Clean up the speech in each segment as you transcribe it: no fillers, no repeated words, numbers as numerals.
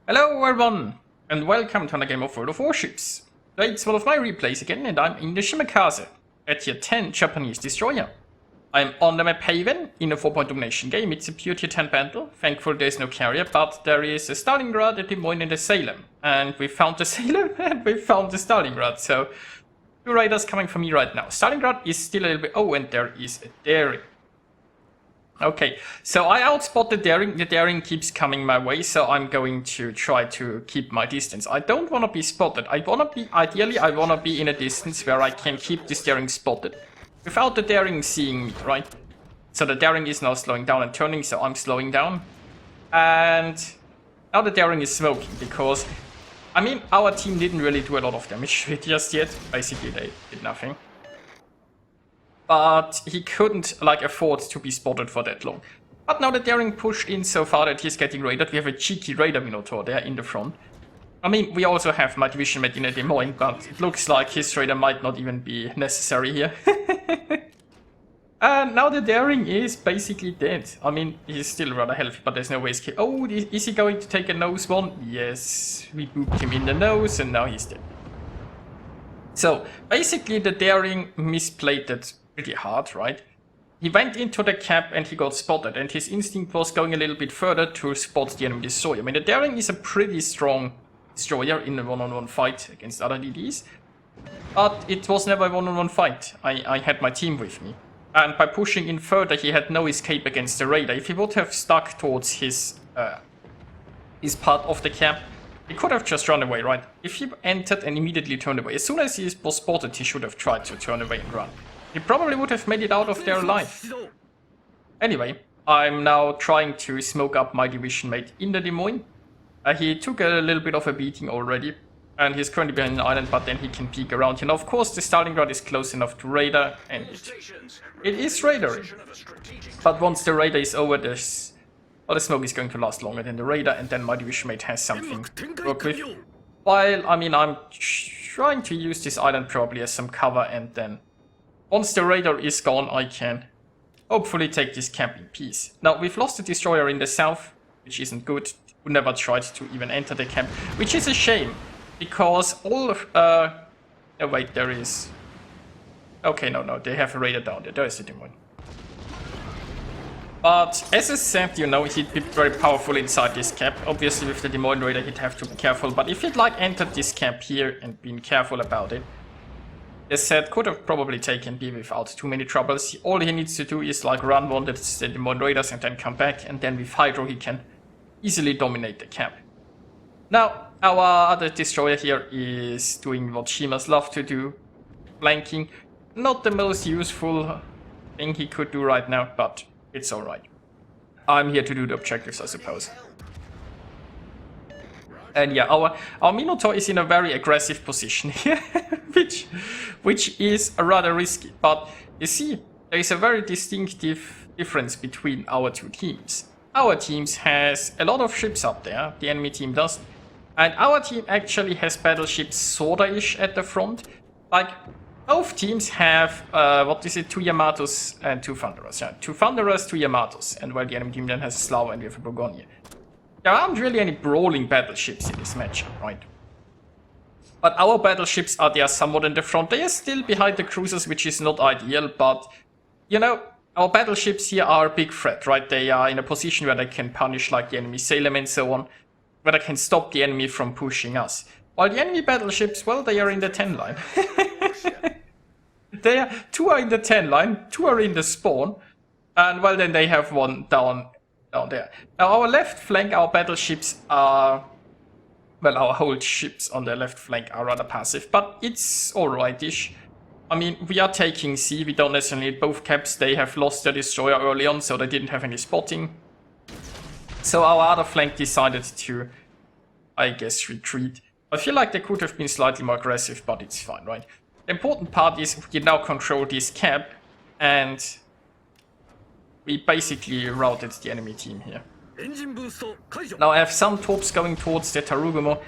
Hello everyone, and welcome to another game of World of Warships. Today it's one of my replays again, and I'm in the Shimakaze, a tier 10 Japanese destroyer. I'm on the map Haven in a 4-point domination game. It's a pure tier 10 battle. Thankfully there's no carrier, but there is a Stalingrad, a Des Moines and a Salem. And we found the Salem and we found the Stalingrad, so two raiders coming for me right now. Stalingrad is still a little bit... Oh, and there is a Daring. Okay, so I outspot the Daring. The Daring keeps coming my way, so I'm going to try to keep my distance. I don't want to be spotted. Ideally, I want to be in a distance where I can keep this Daring spotted without the Daring seeing me, right? So the Daring is now slowing down and turning, so I'm slowing down. And now the Daring is smoking because, I mean, our team didn't really do a lot of damage just yet. Basically, they did nothing. But he couldn't, like, afford to be spotted for that long. But now the Daring pushed in so far that he's getting raided. We have a cheeky Raider Minotaur there in the front. I mean, we also have my division mate in a Des Moines, but it looks like his Raider might not even be necessary here. And now the Daring is basically dead. I mean, he's still rather healthy, but there's no way escape. Oh, is he going to take a nose one? Yes, we booped him in the nose, and now he's dead. So, basically the Daring misplayed that pretty hard, right? He went into the cap and he got spotted, and his instinct was going a little bit further to spot the enemy destroyer. I mean, the Daring is a pretty strong destroyer in a one-on-one fight against other DDs, but it was never a one-on-one fight. I had my team with me, and by pushing in further, he had no escape against the Raider. If he would have stuck towards his part of the cap, he could have just run away, right? If he entered and immediately turned away, as soon as he was spotted, he should have tried to turn away and run. He probably would have made it out of there alive. Anyway, I'm now trying to smoke up my division mate in the Des Moines. He took a little bit of a beating already, and he's currently behind an island, but then he can peek around. And of course, the Stalingrad is close enough to Raider, and it is Raidering. But once the Raider is over, the smoke is going to last longer than the Raider, and then my division mate has something to work with. While, I mean, I'm trying to use this island probably as some cover, and then once the Raider is gone, I can hopefully take this camp in peace. Now, we've lost the destroyer in the south, which isn't good. Who never tried to even enter the camp, which is a shame, because all of... oh wait, there is... Okay, no, they have a Raider down there. There is a Des Moines. But, as I said, you know, he'd be very powerful inside this camp. Obviously, with the Des Moines Raider, he'd have to be careful. But if he'd, like, entered this camp here and been careful about it, as said, could have probably taken B without too many troubles. All he needs to do is like run one of the Des Moines Raiders and then come back, and then with Hydro he can easily dominate the camp. Now, our other destroyer here is doing what Shimas love to do, flanking. Not the most useful thing he could do right now, but it's alright. I'm here to do the objectives, I suppose. And yeah, our Minotaur is in a very aggressive position here, which is rather risky. But you see, there is a very distinctive difference between our two teams. Our team has a lot of ships up there, the enemy team doesn't. And our team actually has battleships sorta-ish at the front. Like, both teams have, 2 Yamatos and 2 Thunderers. Yeah, 2 Thunderers, 2 Yamatos. And while the enemy team then has a Slough and we have a Bourgogne. There aren't really any brawling battleships in this matchup, right? But our battleships are there somewhat in the front. They are still behind the cruisers, which is not ideal, but, you know, our battleships here are a big threat, right? They are in a position where they can punish, like, the enemy Salem and so on, where they can stop the enemy from pushing us. While the enemy battleships, well, they are in the 10 line. 2 are in the 10 line, 2 are in the spawn, and, well, then they have one down there. Now, our left flank, our battleships are... Well, our whole ships on the left flank are rather passive, but it's alright-ish. I mean, we are taking C, we don't necessarily need both caps. They have lost their destroyer early on, so they didn't have any spotting. So our other flank decided to, I guess, retreat. I feel like they could have been slightly more aggressive, but it's fine, right? The important part is we now control this cap, and we basically routed the enemy team here. Now I have some torps going towards the Harugumo.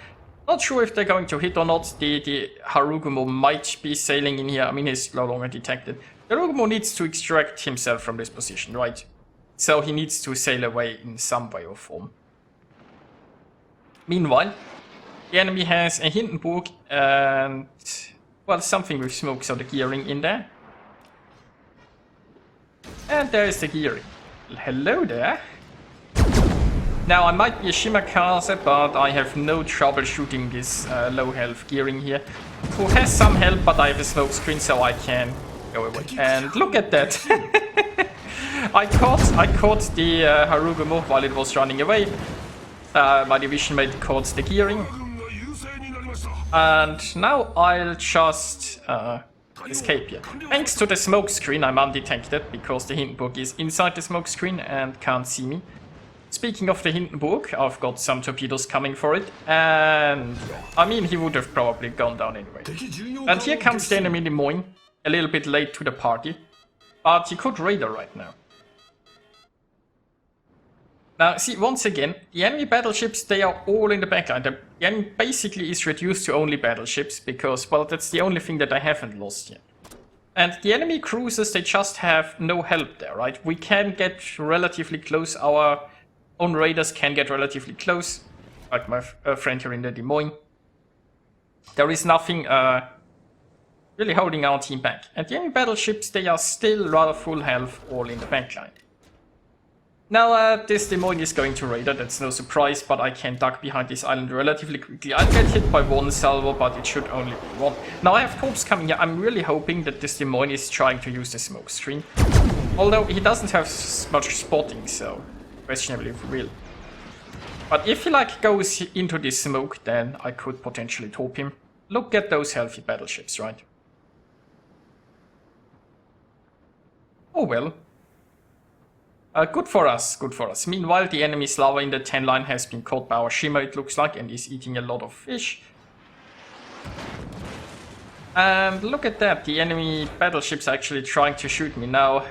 Not sure if they're going to hit or not. The Harugumo might be sailing in here. I mean, he's no longer detected. The Harugumo needs to extract himself from this position, right? So he needs to sail away in some way or form. Meanwhile, the enemy has a Hindenburg and, well, something with smoke, so the gearing in there. And there is the gearing. Hello there. Now, I might be a Shimakaze, but I have no trouble shooting this low health gearing here. Who has some help, but I have a smoke screen, so I can go away. And look at that! I caught the Harugumo while it was running away. My division mate caught the gearing. And now I'll just escape here. Thanks to the smoke screen, I'm undetected because the Hindenburg is inside the smoke screen and can't see me. Speaking of the Hindenburg, I've got some torpedoes coming for it, and I mean, he would have probably gone down anyway. And here comes the enemy Des Moines, a little bit late to the party, but he could radar right now. Now, see, once again, the enemy battleships, they are all in the backline. The enemy basically is reduced to only battleships, because, well, that's the only thing that I haven't lost yet. And the enemy cruisers, they just have no help there, right? We can get relatively close, our own raiders can get relatively close, like my friend here in the Des Moines. There is nothing really holding our team back. And the enemy battleships, they are still rather full health, all in the backline. Now, this Des Moines is going to radar, that's no surprise, but I can duck behind this island relatively quickly. I'll get hit by one salvo, but it should only be one. Now, I have corps coming here. I'm really hoping that this Des Moines is trying to use the smoke screen. Although, he doesn't have much spotting, so questionable if he will. But if he, like, goes into this smoke, then I could potentially torp him. Look at those healthy battleships, right? Oh well. Good for us, good for us. Meanwhile, the enemy Slava in the 10 line has been caught by our Shima, it looks like, and is eating a lot of fish. And look at that, the enemy battleship's actually trying to shoot me now.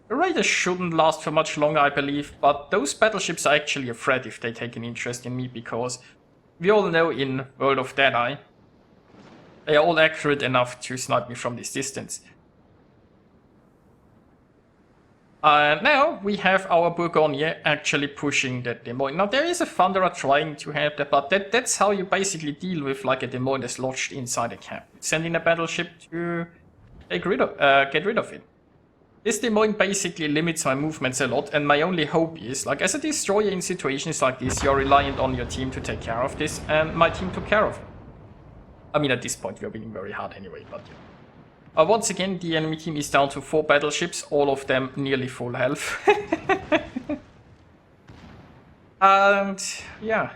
The raiders shouldn't last for much longer, I believe, but those battleships are actually a threat if they take an interest in me, because we all know in World of Deadeye, they are all accurate enough to snipe me from this distance. Now we have our Bourgogne actually pushing the Des Moines. Now there is a Thunderer trying to help that, but that's how you basically deal with like a Des Moines that's lodged inside a camp. Send in a battleship to get rid of it. This Des Moines basically limits my movements a lot, and my only hope is, like, as a destroyer in situations like this, you're reliant on your team to take care of this, and my team took care of it. I mean, at this point we're winning very hard anyway, but yeah. Once again, the enemy team is down to 4 battleships, all of them nearly full health. And yeah,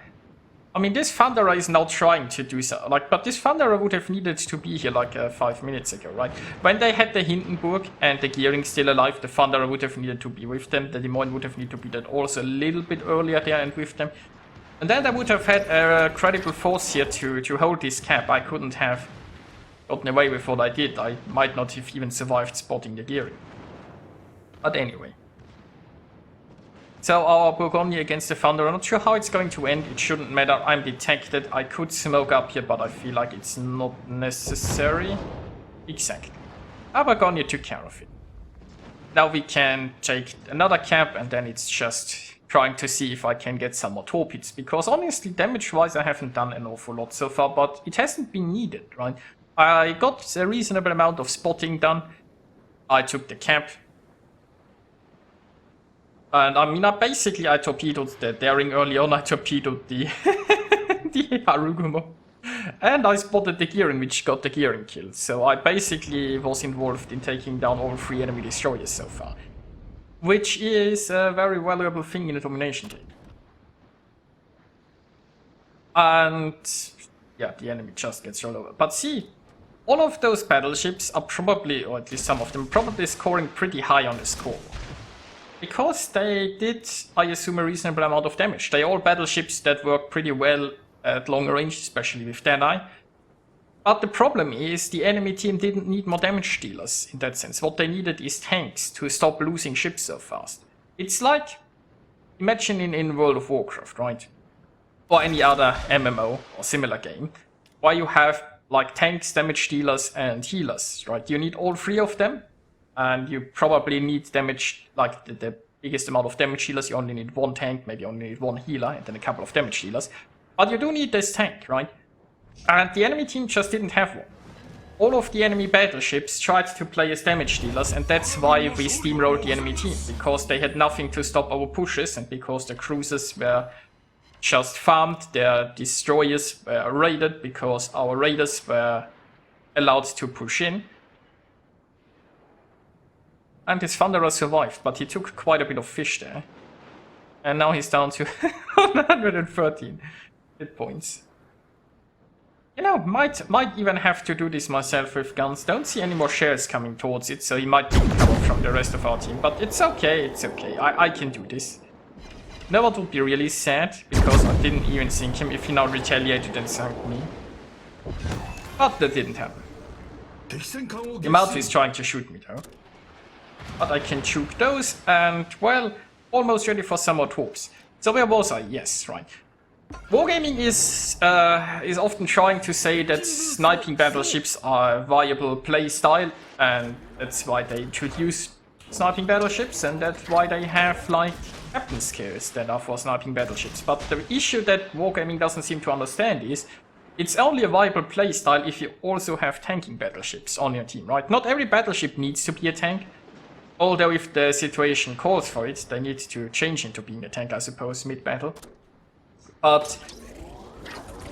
I mean, this Thunderer is now trying to do so, like, but this Thunderer would have needed to be here like 5 minutes ago, right? When they had the Hindenburg and the gearing still alive, the Thunderer would have needed to be with them. The Des Moines would have needed to be that also a little bit earlier there and with them. And then I would have had a credible force here to hold this cap. I couldn't have gotten away with what I did. I might not have even survived spotting the gearing. But anyway. So our Bourgogne against the Thunder, I'm not sure how it's going to end. It shouldn't matter. I'm detected. I could smoke up here, but I feel like it's not necessary. Exactly. Our Bourgogne took care of it. Now we can take another cap, and then it's just trying to see if I can get some more torpedoes. Because honestly, damage-wise, I haven't done an awful lot so far, but it hasn't been needed, right? I got a reasonable amount of spotting done. I took the cap. And I mean, I torpedoed the Daring early on. I torpedoed the the Harugumo. And I spotted the gearing, which got the gearing kill. So I basically was involved in taking down all 3 enemy destroyers so far. Which is a very valuable thing in a domination game. And yeah, the enemy just gets rolled over. But see, all of those battleships are probably, or at least some of them, probably scoring pretty high on the score. Because they did, I assume, a reasonable amount of damage. They're all battleships that work pretty well at longer range, especially with Deadeye. But the problem is, the enemy team didn't need more damage dealers in that sense. What they needed is tanks to stop losing ships so fast. It's like, imagine in World of Warcraft, right? Or any other MMO or similar game, where you have like tanks, damage dealers, and healers, right? You need all 3 of them, and you probably need damage, like the biggest amount of damage dealers. You only need one tank, maybe only need one healer, and then a couple of damage dealers. But you do need this tank, right? And the enemy team just didn't have one. All of the enemy battleships tried to play as damage dealers, and that's why we steamrolled the enemy team, because they had nothing to stop our pushes, and because the cruisers were just farmed, their destroyers were raided, because our raiders were allowed to push in. And his Thunderer survived, but he took quite a bit of fish there. And now he's down to 113 hit points. You know, might even have to do this myself with guns. Don't see any more shares coming towards it, so he might be covered from the rest of our team. But it's okay, it's okay. I can do this. You know what would be really sad? Because I didn't even sink him if he now retaliated and sank me. But that didn't happen. Yamato is trying to shoot me though. But I can juke those, and well, almost ready for some more torps. So where was I? Yes, right. Wargaming is often trying to say that sniping battleships are a viable playstyle, and that's why they introduce sniping battleships, and that's why they have like captain skills that are for sniping battleships. But the issue that Wargaming doesn't seem to understand is it's only a viable playstyle if you also have tanking battleships on your team, right? Not every battleship needs to be a tank, although if the situation calls for it, they need to change into being a tank, I suppose, mid-battle. But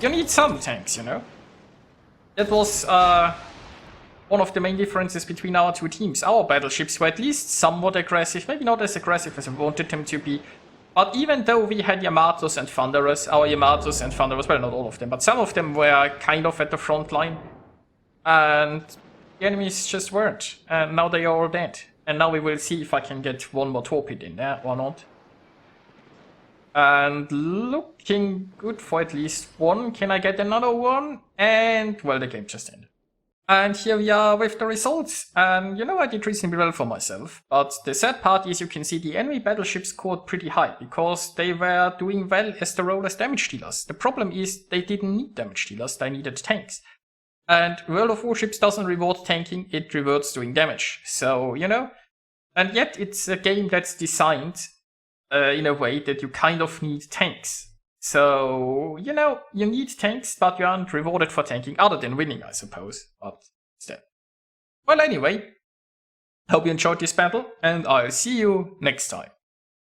you need some tanks, you know? That was one of the main differences between our two teams. Our battleships were at least somewhat aggressive, maybe not as aggressive as I wanted them to be. But even though we had Yamatos and Thunderers, our Yamatos and Thunderers, well, not all of them, but some of them were kind of at the front line. And the enemies just weren't. And now they are all dead. And now we will see if I can get one more torpedo in there or not. And looking good for at least one. Can I get another one? And, well, the game just ended. And here we are with the results. And, you know, I did reasonably well for myself. But the sad part is you can see the enemy battleships scored pretty high, because they were doing well as the role as damage dealers. The problem is they didn't need damage dealers, they needed tanks. And World of Warships doesn't reward tanking, it rewards doing damage. So, you know, and yet it's a game that's designed in a way that you kind of need tanks. So, you know, you need tanks, but you aren't rewarded for tanking, other than winning, I suppose. But still. Well, anyway, hope you enjoyed this battle, and I'll see you next time.